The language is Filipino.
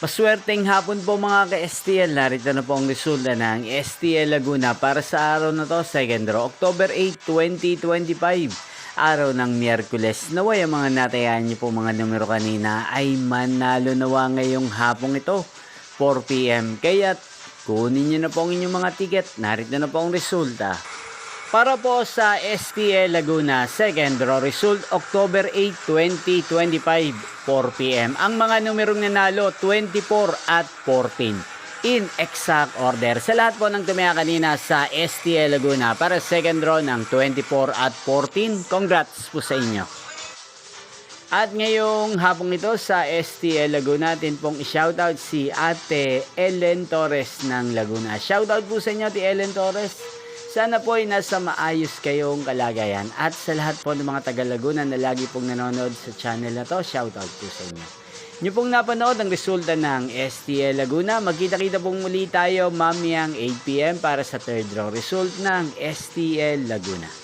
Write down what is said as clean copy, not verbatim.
Paswerteng hapon po mga ka-STL. Narito na po ang resulta ng STL Laguna para sa araw na to, 2nd draw, October 8, 2025. Araw ng Miyerkules. Naway ang mga natayaan niyo po mga numero kanina ay manalo nawa ngayong hapong ito, 4 PM. Kaya kunin niyo na po ang inyong mga ticket. Narito na po ang resulta. Para po sa STL Laguna, 2nd draw result, October 8, 2025, 4 PM. Ang mga numerong nanalo, 24 at 14. In exact order. Sa lahat po ng tumaya kanina sa STL Laguna para 2nd draw ng 24 at 14, congrats po sa inyo. At ngayong hapong ito sa STL Laguna, natin pong i-shoutout si Ate Ellen Torres ng Laguna. Shoutout po sa inyo, Ate Ellen Torres. Sana po ay nasa maayos kayong kalagayan. At sa lahat po ng mga taga Laguna na lagi pong nanonood sa channel na to, shoutout po sa inyo. Nyo pong napanood ang resulta ng STL Laguna. Magkita-kita pong muli tayo mamayang 8 PM para sa 3rd draw result ng STL Laguna.